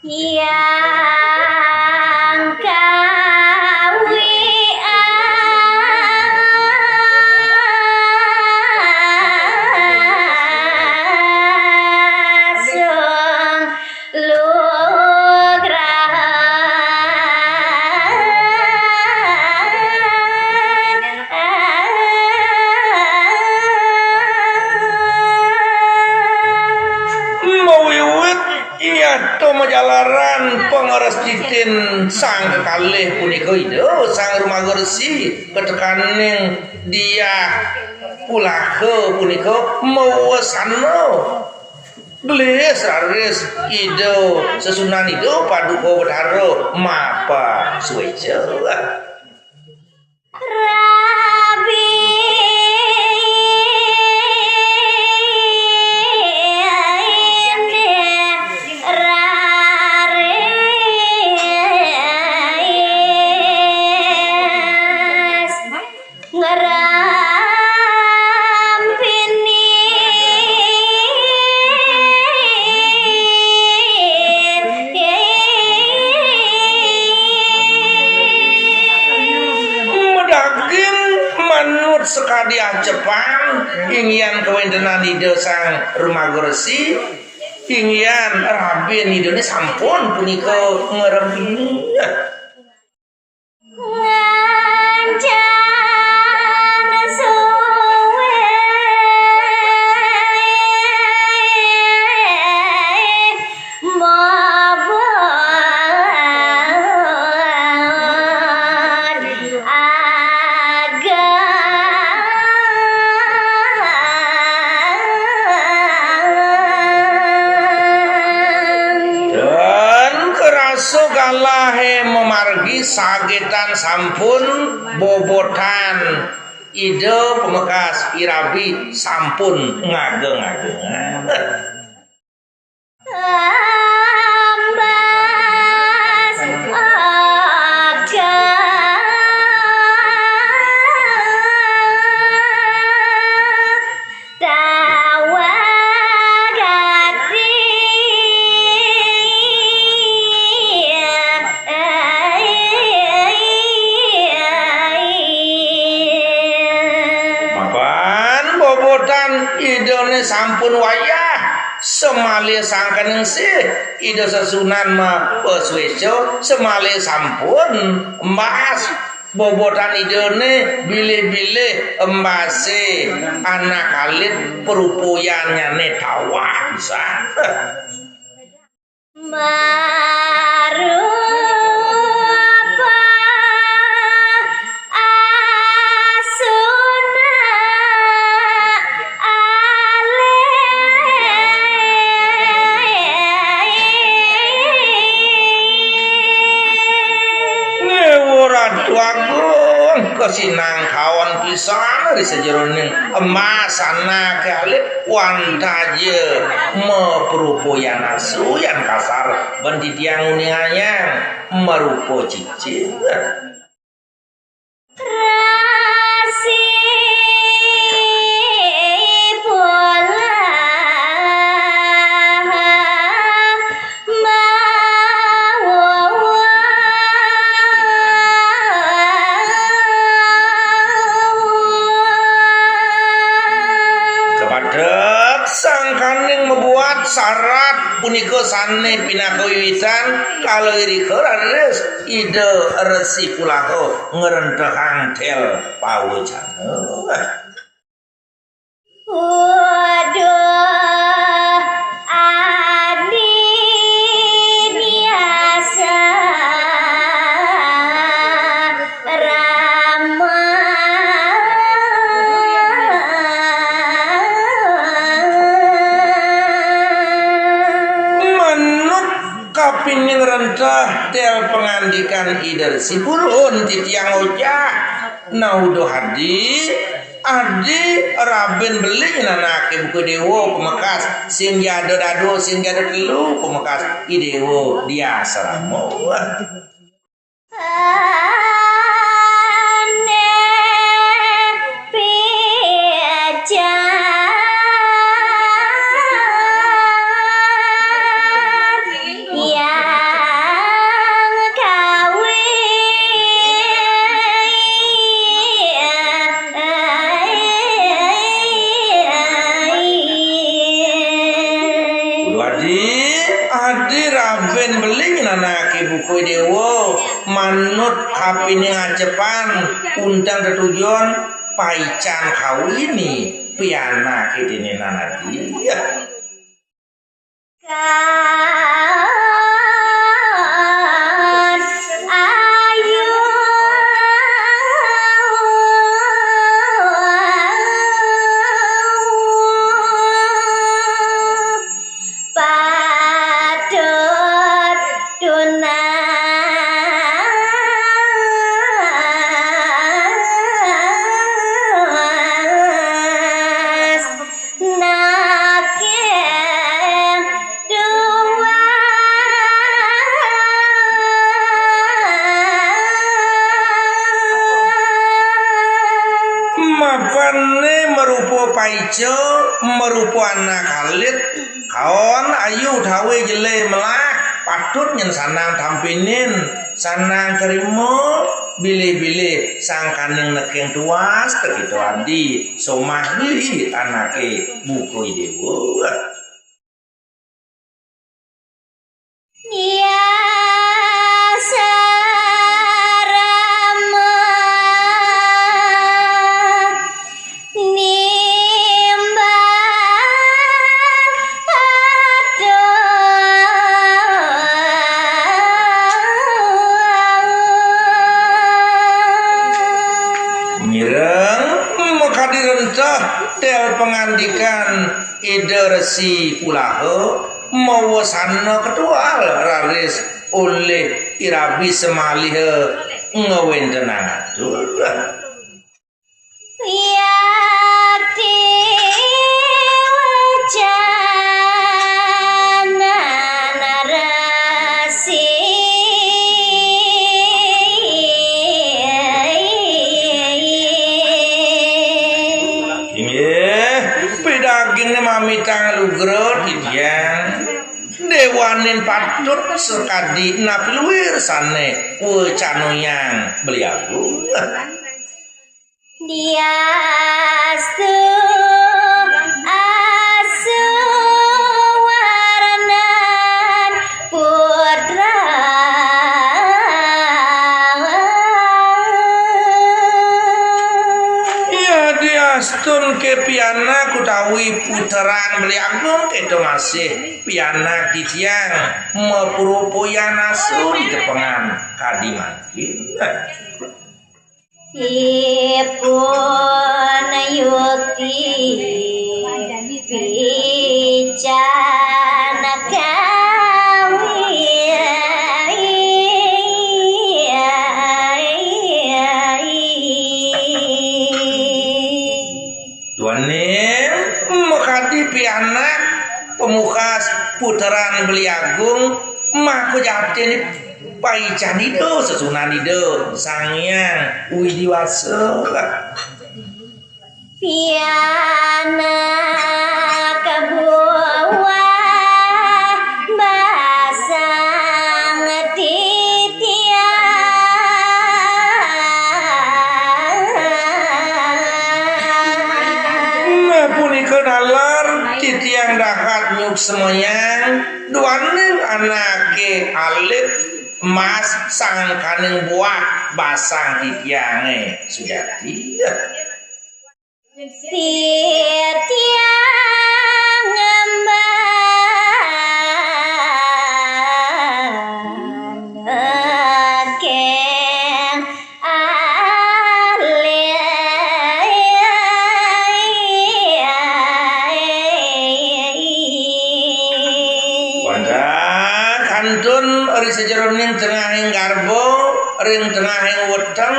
yang kawiasung mawiwit iya to majalaran pangaresjiten sang kekalih punika ida sang rumaga resi ketekaning dia pulaha punika mawasana gelis raris ida sesunan ida paduka bedhara mapa suweja sekadian Jepang ingyan kewendenan ida sang rumaga resi ingyan rabin idone sampun punika ngerempini kalahe memargi sagetan sampun bobotan ide pemekas irabi sampun ngageng-agengan idone sampun wayah semale sangkan sih ida sesunan ma peswejo semale sampun emas bobotan idone bilih-bilih embase anak kalit perupuyannya netawa bisa kesinang kawan pisan di sejeroning emas anak kali wantaje meperupoyan asu yang kasar bentitiang uninganyang merupo cicit syarat punika sane pinakawiwitan kalau iri kerares ide resi pulaho ngerentehang tel pawujana kapingin rentah tel pengandikan ider si purun titiang ojah naudo hadi adi rabin beli nanake buku dewo pemekas sing jado dado sing jado telu pemekas idewo dia seramo yeah. Raben beli nanake buku dewo manut hapine ngacepan undang tetujuan paican kawini piana kidini nanadi ya. Mapane merupa paico merupa anak Khalid kaon ayu dawe jele melah patut nyen sanang tampinin sanang terima bile-bile sangkaning nekeng tuas tekitu adi somah li anake buku dewa tel pengandikan ide resi pulaho mawasana ketual raris oleh irabi semalih ngewentenang atur mitang lugro didian dewanin patut sekadi napilwir sane canoyang beliau dia asu warnan putra Astun ke piana kutawi puteran beliau kedo masih piana titiang mepurupoyan asu di depangan kadimakin ipun yuti picana piana pemukas puteran beliagung maku jatin paican itu sesunan itu sangyang widiwasa piana kabuwa basang titian punika dalar titiang dahat nyuk semoyang duaning anake alit mas sangkaning buah basang titiange sudah dia titiang ngemban keng ri sejeroning tengahing garbo ring tengahing weteng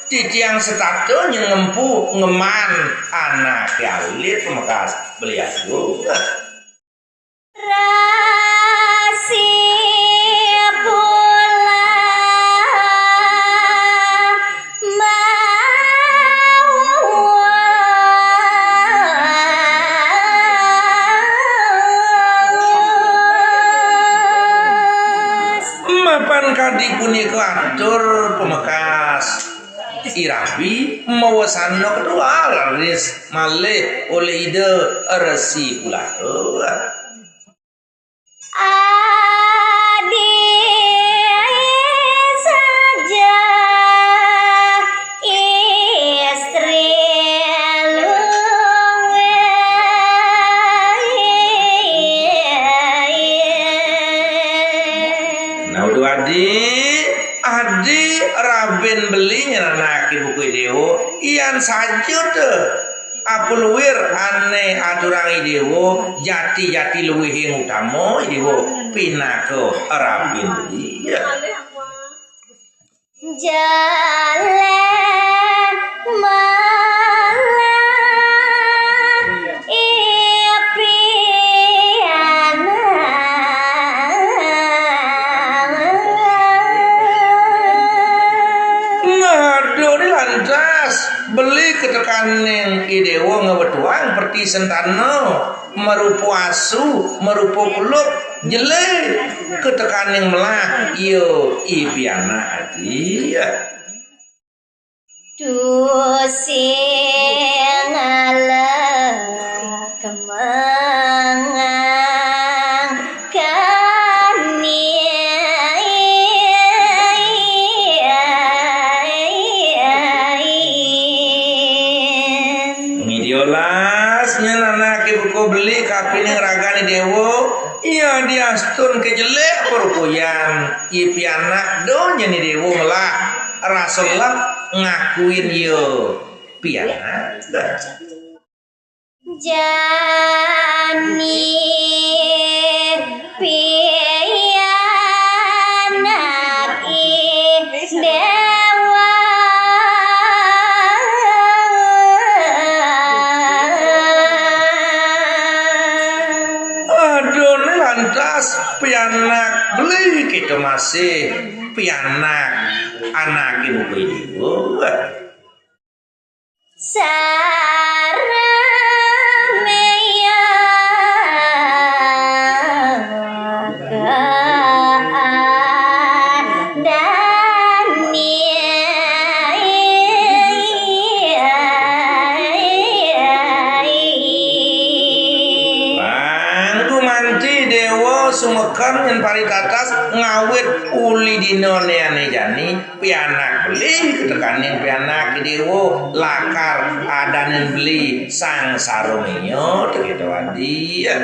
titiang setato ngempu ngeman anak alit mekas beliau rasi pula mapan kadi punika atur pemekas irabi mawasana kedua laris malih oleh ide resi pula adi raben beli nyenanake buku dewo ian saja tuh apul wir ane aturang dewo jati luwih utama dewo pinako raben beli ya. Jalan malam impian ngaduh lantas beli ketekaning idewo ngewetuang perti sentano merupu asu merupu kuluk jele ketekaning melah yo ipiana adi ya Dusing ala kemangang Midiolas nyenanake buku beli kapining ragani dewo iya diastun kejelek perkuyan ipianak do nyeni dewo melah rasulullah ngakuin yo piana Jani pianak dewa aduh lantas pianak beli kita masih pianak anak ibu ibu sumekan yang paritatas ngawit uli dino neane jani pianak beli ketekaning pianak dewo lakar adanen beli sang sarunginyo begitu adi ya